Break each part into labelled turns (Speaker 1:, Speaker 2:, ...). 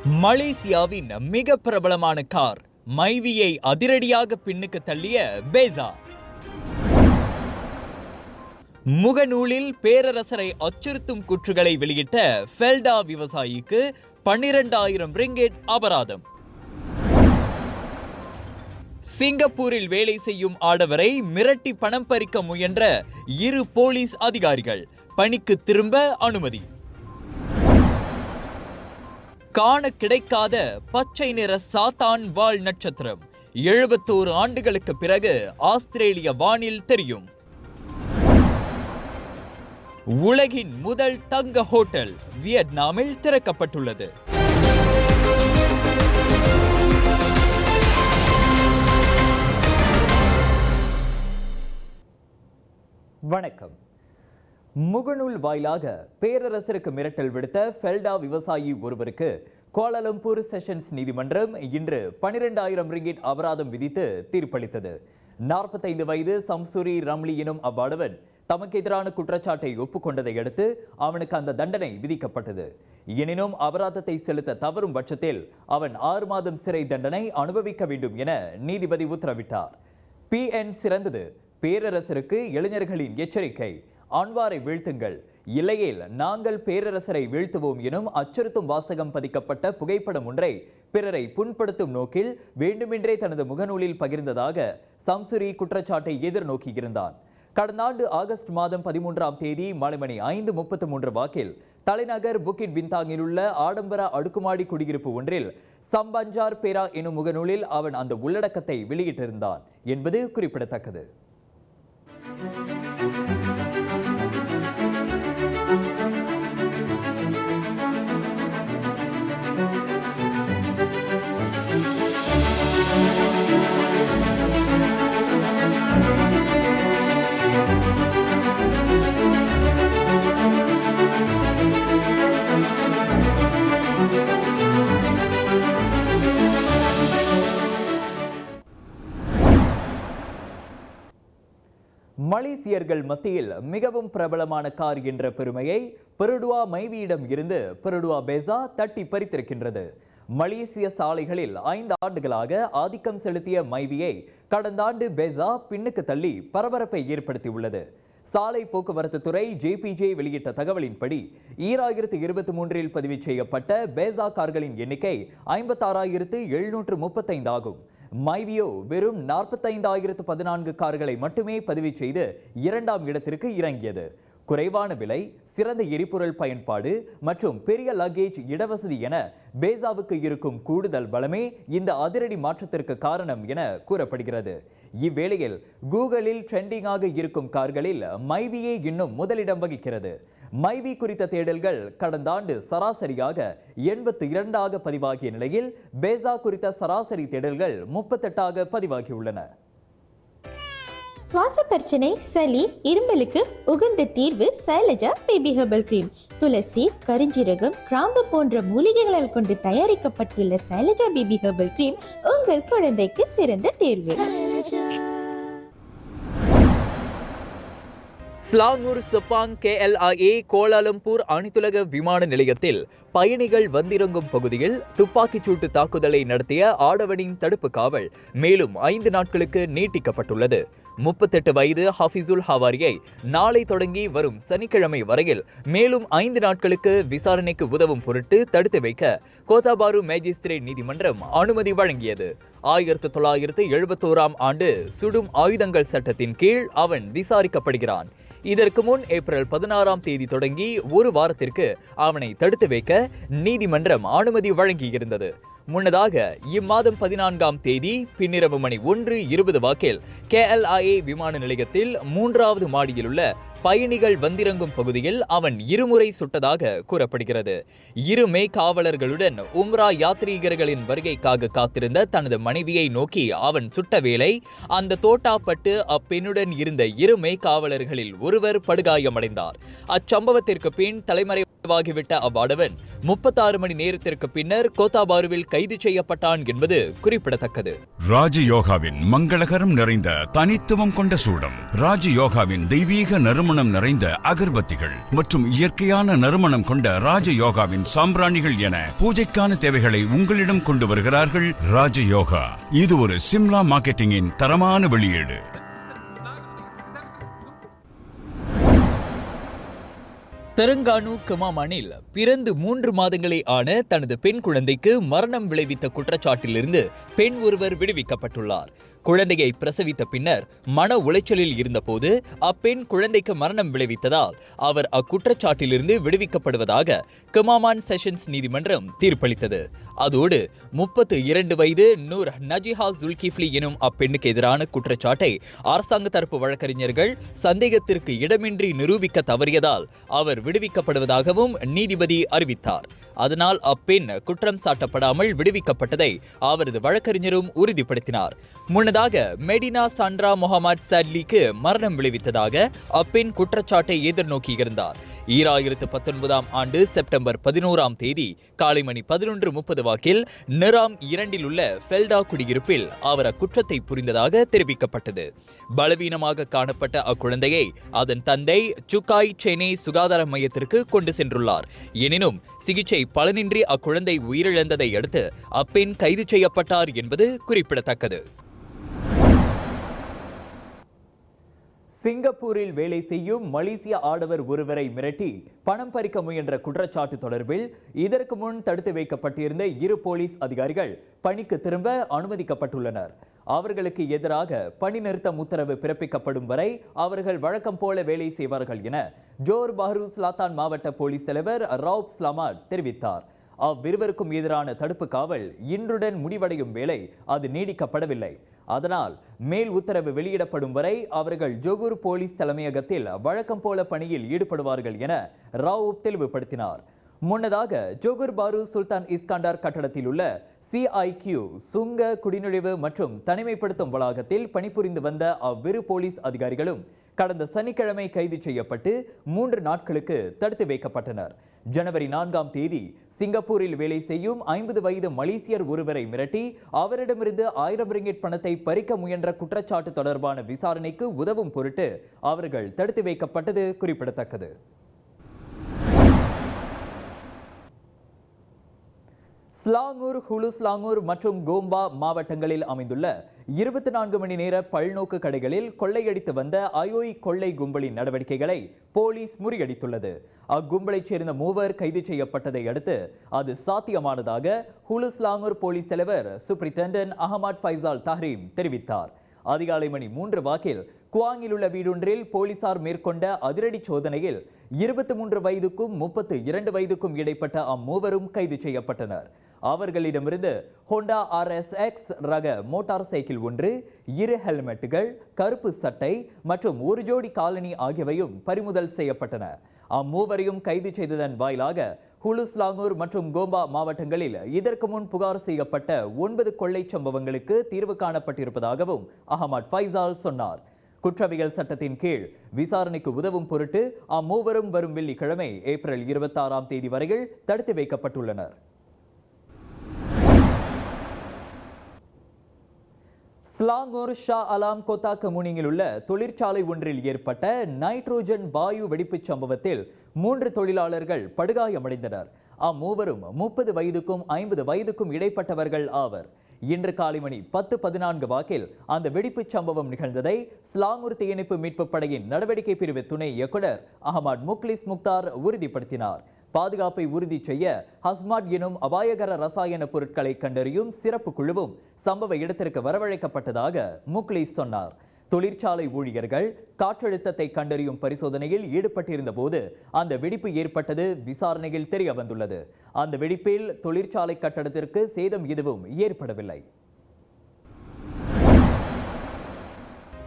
Speaker 1: மலேசியாவின் மிக பிரபலமான கார் மைவியை அதிரடியாக பின்னுக்கு தள்ளிய பேசா. முகநூலில் பேரரசரை அச்சுறுத்தும் குற்றுகளை வெளியிட்ட ஃபெல்டா விவசாயிக்கு 12,000 ரிங்கெட் அபராதம். சிங்கப்பூரில் வேலை செய்யும் ஆடவரை மிரட்டி பணம் பறிக்க முயன்ற 2 போலீஸ் அதிகாரிகள் பணிக்கு திரும்ப அனுமதி. காண கிடைக்காத பச்சை நிற சாத்தான் வால் நட்சத்திரம் 71 ஆண்டுகளுக்கு பிறகு ஆஸ்திரேலிய வானில் தெரியும். உலகின் முதல் தங்க ஹோட்டல் வியட்நாமில் திறக்கப்பட்டுள்ளது. வணக்கம். முகநூல் வாயிலாக பேரரசருக்கு மிரட்டல் விடுத்த ஃபெல்டா விவசாயி ஒருவருக்கு கோலாலம்பூர் செஷன்ஸ் நீதிமன்றம் இன்று 12,000 ரிங்கிட் அபராதம் விதித்து தீர்ப்பளித்தது. 45 வயது சம்சுரி ரம்லி எனும் அவ்வாடவன் தமக்கு எதிரான குற்றச்சாட்டை ஒப்புக்கொண்டதை அடுத்து அவனுக்கு அந்த தண்டனை விதிக்கப்பட்டது. எனினும் அபராதத்தை செலுத்த தவறும் பட்சத்தில் அவன் 6 மாதம் சிறை தண்டனை அனுபவிக்க வேண்டும் என நீதிபதி உத்தரவிட்டார். PN சிறந்தது. பேரரசருக்கு இளைஞர்களின் எச்சரிக்கை. அன்வாரை வீழ்த்துங்கள், இல்லையேல் நாங்கள் பேரரசரை வீழ்த்துவோம் எனும் அச்சுறுத்தும் வாசகம் பதிக்கப்பட்ட புகைப்படம் ஒன்றை பிறரை புண்படுத்தும் நோக்கில் வேண்டுமென்றே தனது முகநூலில் பகிர்ந்ததாக சம்சுரி குற்றச்சாட்டை எதிர்நோக்கியிருந்தான். கடந்த ஆண்டு ஆகஸ்ட் மாதம் 13ஆம் தேதி மாலை மணி 5:33 வாக்கில் தலைநகர் புக்கிட் பின்தாங்கில் உள்ள ஆடம்பர அடுக்குமாடி குடியிருப்பு ஒன்றில் சம்பஞ்சார் பேரா எனும் முகநூலில் அவன் அந்த உள்ளடக்கத்தை வெளியிட்டிருந்தான் என்பது குறிப்பிடத்தக்கது. மலேசியர்கள் மத்தியில் மிகவும் பிரபலமான கார் என்ற பெருமையை பெருடுவா மைவியிடம் இருந்து பெருடுவா பேசா தட்டி பறித்திருக்கின்றது. மலேசிய சாலைகளில் 5 ஆண்டுகளாக ஆதிக்கம் செலுத்திய மைவியை கடந்த ஆண்டு பேசா பின்னுக்கு தள்ளி பரபரப்பை ஏற்படுத்தியுள்ளது. சாலை போக்குவரத்து துறை JPJ வெளியிட்ட தகவலின்படி 2023 பதிவு செய்யப்பட்ட பேசா கார்களின் எண்ணிக்கை 56,735 ஆகும். மைவியோ வெறும் 45,014 கார்களை மட்டுமே பதிவு செய்து 2ஆம் இடத்திற்கு இறங்கியது. குறைவான விலை, சிறந்த எரிபொருள் பயன்பாடு மற்றும் பெரிய லக்கேஜ் இடவசதி என பேசாவுக்கு இருக்கும் கூடுதல் பலமே இந்த அதிரடி மாற்றத்திற்கு காரணம் என கூறப்படுகிறது. இவ்வேளையில் கூகுளில் ட்ரெண்டிங்காக இருக்கும் கார்களில் மைவியே இன்னும் முதலிடம் வகிக்கிறது. மைவி குறித்த தேடல்கள் கடந்த ஆண்டு சராசரியாக 82ஆக பதிவாகிய நிலையில் பேசா குறித்த சராசரி தேடல்கள் 38ஆக பதிவாகியுள்ளன.
Speaker 2: சுவாச பிரச்சனை, சளி, இருமலுக்கு உகந்த தீர்வு சைலஜா பேபி ஹெர்பல் கிரீம். துளசி, கரிஞ்சீரகம், கிராம்பு போன்ற மூலிகைகளால் கொண்டு தயாரிக்கப்பட்டுள்ள சைலஜா பேபி ஹெர்பல் கிரீம் உங்கள் குழந்தைக்கு சிறந்த தேர்வு.
Speaker 1: ஸ்லாங்கூர் செப்பாங் KLIA கோலாலம்பூர் அனைத்துலக விமான நிலையத்தில் பயணிகள் வந்திறங்கும் பகுதியில் துப்பாக்கிச்சூட்டு தாக்குதலை நடத்திய ஆடவனின் தடுப்பு காவல் மேலும் 5 நாட்களுக்கு நீட்டிக்கப்பட்டுள்ளது. 38 வயது ஹஃபிசுல் ஹவாரியை நாளை தொடங்கி வரும் சனிக்கிழமை வரையில் மேலும் 5 நாட்களுக்கு விசாரணைக்கு உதவும் பொருட்டு தடுத்து வைக்க கோத்தாபாரு மேஜிஸ்திரேட் நீதிமன்றம் அனுமதி வழங்கியது. 1971ஆம் ஆண்டு சுடும் ஆயுதங்கள் சட்டத்தின் கீழ் அவன் விசாரிக்கப்படுகிறான். இதற்கு முன் ஏப்ரல் 16ஆம் தேதி தொடங்கி 1 வாரத்திற்கு அவனை தடுத்து வைக்க நீதிமன்றம் அனுமதி வழங்கியிருந்தது. முன்னதாக இம்மாதம் 14ஆம் தேதி பின்னிரவு மணி 1:20 வாக்கில் KLIA விமான நிலையத்தில் 3வது மாடியில் உள்ள பயணிகள் வந்திறங்கும் பகுதியில் அவன் 2 முறை சுட்டதாக கூறப்படுகிறது. 2 மெய்காவலர்களுடன் உம்ரா யாத்ரீகர்களின் வருகைக்காக காத்திருந்த தனது மனைவியை நோக்கி அவன் சுட்ட வேளை அந்த தோட்டாப்பட்டு அப்பெண்ணுடன் இருந்த 2 மெய்காவலர்களில் ஒருவர் படுகாயமடைந்தார். அச்சம்பவத்திற்கு பின் தலைமறைவாகிவிட்ட அவ்வாடவன் 36 மணி நேரத்திற்கு பின்னர் கோத்தாபாருவில் கைது செய்யப்பட்டான் என்பது குறிப்பிடத்தக்கது.
Speaker 3: ராஜயோகாவின் மங்களகரம் நிறைந்த தனித்துவம் கொண்ட சூடம், ராஜயோகாவின் தெய்வீக நறுமணம் நிறைந்த அகர்பத்திகள் மற்றும் இயற்கையான நறுமணம் கொண்ட ராஜயோகாவின் சாம்பிராணிகள் என பூஜைக்கான தேவைகளை உங்களிடம் கொண்டு வருகிறார்கள் ராஜயோகா. இது ஒரு சிம்லா மார்க்கெட்டிங்கின் தரமான வெளியீடு.
Speaker 1: தெலங்கானா கமாமானில் பிறந்து 3 மாதங்களே ஆன தனது பெண் குழந்தைக்கு மரணம் விளைவித்த குற்றச்சாட்டிலிருந்து பெண் ஒருவர் விடுவிக்கப்பட்டுள்ளார். குழந்தையை பிரசவித்த பின்னர் மன உளைச்சலில் இருந்தபோது அப்பெண் குழந்தைக்கு மரணம் விளைவித்ததால் அவர் அக்குற்றச்சாட்டிலிருந்து விடுவிக்கப்படுவதாக கமாமான் செஷன்ஸ் நீதிமன்றம் தீர்ப்பளித்தது. அதோடு 32 வயது நூர் நஜிஹா ஜுல்கிஃப்லி எனும் அப்பெண்ணுக்கு எதிரான குற்றச்சாட்டை அரசாங்க தரப்பு வழக்கறிஞர்கள் சந்தேகத்திற்கு இடமின்றி நிரூபிக்க தவறியதால் அவர் விடுவிக்கப்படுவதாகவும் நீதிபதி அறிவித்தார். அதனால் அப்பெண் குற்றம் சாட்டப்படாமல் விடுவிக்கப்பட்டதை அவரது வழக்கறிஞரும் உறுதிப்படுத்தினார். முன்னதாக மெடினா சாண்ட்ரா முகமது சட்லிக்கு மரணம் விளைவித்ததாக அப்பெண் குற்றச்சாட்டை எதிர்நோக்கியிருந்தார். 2019 ஆண்டு செப்டம்பர் 11ஆம் தேதி காலை மணி 11:30 வாக்கில் நிராம் 2 உள்ள ஃபெல்டா குடியிருப்பில் அவர் அக்குற்றத்தை புரிந்ததாக தெரிவிக்கப்பட்டது. பலவீனமாக காணப்பட்ட அக்குழந்தையை அதன் தந்தை சுக்காய் சென்னை சுகாதார மையத்திற்கு கொண்டு சென்றுள்ளார். எனினும் சிகிச்சை பலனின்றி அக்குழந்தை உயிரிழந்ததை அடுத்து அப்பெண் கைது செய்யப்பட்டார் என்பது குறிப்பிடத்தக்கது. சிங்கப்பூரில் வேலை செய்யும் மலேசிய ஆடவர் ஒருவரை மிரட்டி பணம் பறிக்க முயன்ற குற்றச்சாட்டு தொடர்பில் இதற்கு முன் தடுத்து வைக்கப்பட்டிருந்த 2 போலீஸ் அதிகாரிகள் பணிக்கு திரும்ப அனுமதிக்கப்பட்டுள்ளனர். அவர்களுக்கு எதிராக பணி நிறுத்தம் உத்தரவு பிறப்பிக்கப்படும் வரை அவர்கள் வழக்கம் போல வேலை செய்வார்கள் என ஜோர் பாரு ஸ்லாத்தான் மாவட்ட போலீஸ் தலைவர் ரவுப் ஸ்லாமாட் தெரிவித்தார். அவ்விருவருக்கும் எதிரான தடுப்பு காவல் இன்றுடன் முடிவடையும் வேளை அது நீடிக்கப்படவில்லை. அதனால் மேல் உத்தரவு வெளியிடப்படும் வரை அவர்கள் ஜொகூர் போலீஸ் தலைமையகத்தில் வழக்கம் போல பணியில் ஈடுபடுவார்கள் என ராவ் தெளிவுபடுத்தினார். முன்னதாக ஜொகூர் பாரு சுல்தான் இஸ்காண்டார் கட்டடத்தில் உள்ள CIQ சுங்க குடிநுழைவு மற்றும் தனிமைப்படுத்தும் வளாகத்தில் பணிபுரிந்து வந்த அவ்விரு போலீஸ் அதிகாரிகளும் கடந்த சனிக்கிழமை கைது செய்யப்பட்டு 3 நாட்களுக்கு தடுத்து வைக்கப்பட்டனர். ஜனவரி 4ஆம் தேதி சிங்கப்பூரில் வேலை செய்யும் 50 வயது மலேசியர் ஒருவரை மிரட்டி அவரிடமிருந்து 1000 ரிங்கிட் பணத்தை பறிக்க முயன்ற குற்றச்சாட்டு தொடர்பான விசாரணைக்கு உதவும் பொருட்டு அவர்கள் தடுத்து வைக்கப்பட்டது குறிப்பிடத்தக்கது. ஸ்லாங்கூர், ஹுலு ஸ்லாங்கூர் மற்றும் கோம்பா மாவட்டங்களில் அமைந்துள்ள 24 மணி நேர பல்நோக்கு கடைகளில் கொள்ளையடித்து வந்த IOI கொள்ளை கும்பலின் நடவடிக்கைகளை போலீஸ் முறியடித்துள்ளது. அக்கும்பலைச் சேர்ந்த 3 கைது செய்யப்பட்டதை அடுத்து அது சாத்தியமானதாக ஹுலு ஸ்லாங்கூர் போலீஸ் தலைவர் சூப்பரிண்டென்டென்ட் அஹமத் ஃபைசால் தஹ்ரீம் தெரிவித்தார். அதிகாலை மணி 3 வாக்கில் குவாங்கில் உள்ள வீடொன்றில் போலீசார் மேற்கொண்ட அதிரடி சோதனையில் 23 வயதுக்கும் 32 வயதுக்கும் இடைப்பட்ட அம்மூவரும் கைது செய்யப்பட்டனர். அவர்களிடமிருந்து ஹோண்டா RSX ரக மோட்டார் சைக்கிள் 1, 2 ஹெல்மெட்டுகள், கருப்பு சட்டை மற்றும் 1 ஜோடி காலணி ஆகியவையும் பறிமுதல் செய்யப்பட்டன. அம்மூவரையும் கைது செய்ததன் வாயிலாக ஹுலு ஸ்லாங்கூர் மற்றும் கோம்பா மாவட்டங்களில் இதற்கு முன் புகார் செய்யப்பட்ட 9 கொள்ளை சம்பவங்களுக்கு தீர்வு காணப்பட்டிருப்பதாகவும் அஹமத் ஃபைசால் சொன்னார். குற்றவியல் சட்டத்தின் கீழ் விசாரணைக்கு உதவும் பொருட்டு அம்மூவரும் வரும் வெள்ளிக்கிழமை ஏப்ரல் 26ஆம் தேதி வரையில் தடுத்து வைக்கப்பட்டுள்ளனர். ஸ்லாங்கூர் ஷா அலாம் கோத்தா கமுனியில் உள்ள தொழிற்சாலை ஒன்றில் ஏற்பட்ட நைட்ரோஜன் வாயு வெடிப்புச் சம்பவத்தில் 3 தொழிலாளர்கள் படுகாயமடைந்தனர். அம்மூவரும் 30 வயதுக்கும் 50 வயதுக்கும் இடைப்பட்டவர்கள் ஆவர். இன்று காலை மணி 10:14 வாக்கில் அந்த வெடிப்புச் சம்பவம் நிகழ்ந்ததை ஸ்லாங்கூர் தீயணைப்பு மீட்பு படையின் நடவடிக்கை பிரிவு துணை இயக்குனர் அஹமத் முக்லிஸ் முக்தார் உறுதிப்படுத்தினார். பாதுகாப்பை உறுதி செய்ய ஹஸ்மாட் எனும் அபாயகர ரசாயன பொருட்களை கண்டறியும் சிறப்பு குழுவும் சம்பவ இடத்திற்கு வரவழைக்கப்பட்டதாக முக்லிஸ் சொன்னார். தொழிற்சாலை ஊழியர்கள் காற்றழுத்தத்தை கண்டறியும் பரிசோதனையில் ஈடுபட்டிருந்த போது அந்த வெடிப்பு ஏற்பட்டது விசாரணையில் தெரிய வந்துள்ளது. அந்த வெடிப்பில் தொழிற்சாலை கட்டடத்திற்கு சேதம் எதுவும் ஏற்படவில்லை.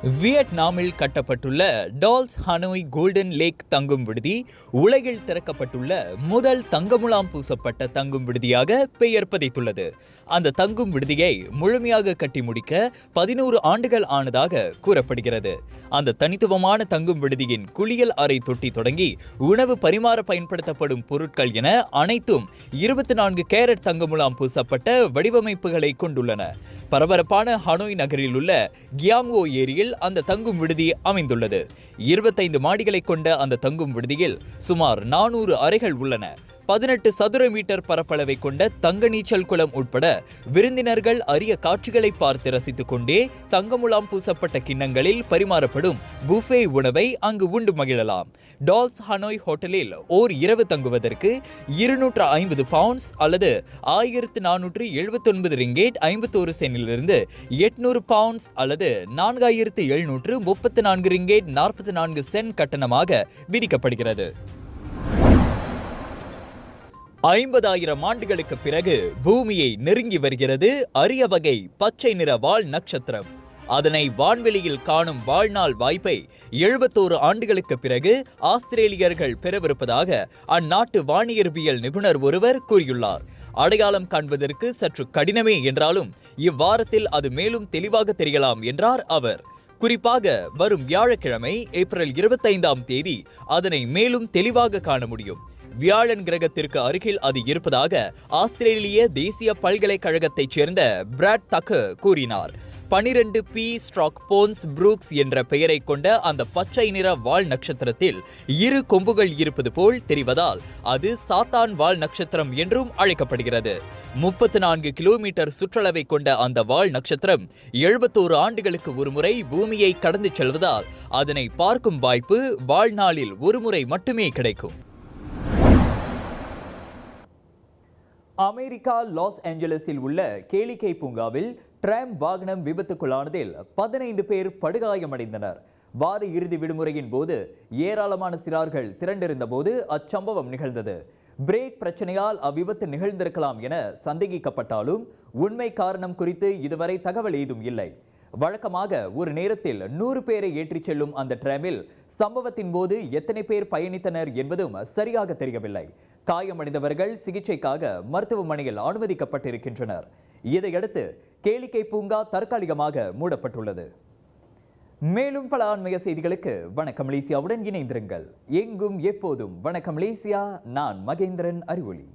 Speaker 1: வியட்நாமில் கட்டப்பட்டுள்ள டால்ஸ் ஹனோய் கோல்டன் லேக் தங்கும் விடுதி உலகில் திறக்கப்பட்டுள்ள முதல் தங்கமுலாம் பூசப்பட்ட தங்கும் விடுதியாக பெயர் பதித்துள்ளது. அந்த தங்கும் விடுதியை முழுமையாக கட்டி முடிக்க 11 ஆண்டுகள் ஆனதாக கூறப்படுகிறது. அந்த தனித்துவமான தங்கும் விடுதியின் குளியல் அறை தொட்டி தொடங்கி உணவு பரிமாற பயன்படுத்தப்படும் பொருட்கள் என அனைத்தும் 24 கேரட் தங்கமுலாம் பூசப்பட்ட வடிவமைப்புகளை கொண்டுள்ளன. பரபரப்பான ஹனோய் நகரில் உள்ள கியாங்கோ ஏரியில் அந்த தங்கும் விடுதி அமைந்துள்ளது. 25 மாடிகளை கொண்ட அந்த தங்கும் விடுதியில் சுமார் 400 அறைகள் உள்ளன. 18 சதுர மீட்டர் பரப்பளவை கொண்ட தங்க நீச்சல் குளம் உட்பட விருந்தினர்கள் அரிய காட்சிகளை பார்த்து ரசித்துக் கொண்டே தங்கமுலாம் பூசப்பட்ட கிண்ணங்களில் பரிமாறப்படும் புஃபே உணவை அங்கு உண்டு மகிழலாம். டால்ஸ் ஹனோய் ஹோட்டலில் ஓர் இரவு தங்குவதற்கு 250 பவுண்ட்ஸ் அல்லது 1479 ரிங்கேட் 51 சென்டிலிருந்து 800 பவுண்ட்ஸ் அல்லது 4734 ரிங்கேட் 44 சென்ட் கட்டணமாக விதிக்கப்படுகிறது. 50,000 ஆண்டுகளுக்கு பிறகு பூமியை நெருங்கி வருகிறது அரிய வகை பச்சை நிற வால் நட்சத்திரம். அதனை வான்வெளியில் காணும் வாழ்நாள் வாய்ப்பை 71 ஆண்டுகளுக்கு பிறகு ஆஸ்திரேலியர்கள் பெறவிருப்பதாக அந்நாட்டு வானியற்பியல் நிபுணர் ஒருவர் கூறியுள்ளார். அடையாளம் காண்பதற்கு சற்று கடினமே என்றாலும் இவ்வாரத்தில் அது மேலும் தெளிவாக தெரியலாம் என்றார் அவர். குறிப்பாக வரும் வியாழக்கிழமை ஏப்ரல் 25ஆம் தேதி அதனை மேலும் தெளிவாக காண முடியும். வியாழன் கிரகத்திற்கு அருகில் அது இருப்பதாக ஆஸ்திரேலிய தேசிய பல்கலைக்கழகத்தைச் சேர்ந்த பிராட் தக்கர் கூறினார். 12 பி ஸ்ட்ராக் போன்ஸ் புரூக்ஸ் என்ற பெயரை கொண்ட அந்த பச்சை நிற வால் நட்சத்திரத்தில் 2 கொம்புகள் இருப்பது போல் தெரிவதால் அது சாத்தான் வால் நட்சத்திரம் என்றும் அழைக்கப்படுகிறது. 34 கிலோமீட்டர் சுற்றளவை கொண்ட அந்த வால் நட்சத்திரம் 71 ஆண்டுகளுக்கு ஒருமுறை பூமியை கடந்து செல்வதால் அதனை பார்க்கும் வாய்ப்பு வாழ்நாளில் ஒருமுறை மட்டுமே கிடைக்கும். அமெரிக்கா லாஸ் ஏஞ்சலஸில் உள்ள கேளிக்கை பூங்காவில் டிராம் வாகனம் விபத்துக்குள்ளானதில் 15 பேர் படுகாயமடைந்தனர். வார இறுதி விடுமுறையின் போது ஏராளமான சிறார்கள் திரண்டிருந்த போது அச்சம்பவம் நிகழ்ந்தது. பிரேக் பிரச்சனையால் அவ்விபத்து நிகழ்ந்திருக்கலாம் என சந்தேகிக்கப்பட்டாலும் உண்மை காரணம் குறித்து இதுவரை தகவல் ஏதும் இல்லை. வழக்கமாக ஒரு நேரத்தில் 100 பேரை ஏற்றிச் செல்லும் அந்த டிராமில் சம்பவத்தின் போது எத்தனை பேர் பயணித்தனர் என்பதும் சரியாக தெரியவில்லை. காயமடைந்தவர்கள் சிகிச்சைக்காக மருத்துவமனையில் அனுமதிக்கப்பட்டிருக்கின்றனர். இதையடுத்து கேளிக்கை பூங்கா தற்காலிகமாக மூடப்பட்டுள்ளது. மேலும் பல ஆன்மீக செய்திகளுக்கு வணக்கம் மலேசியாவுடன் இணைந்திருங்கள். எங்கும் எப்போதும் வணக்கம் மலேசியா. நான் மகேந்திரன் அறிவொளி.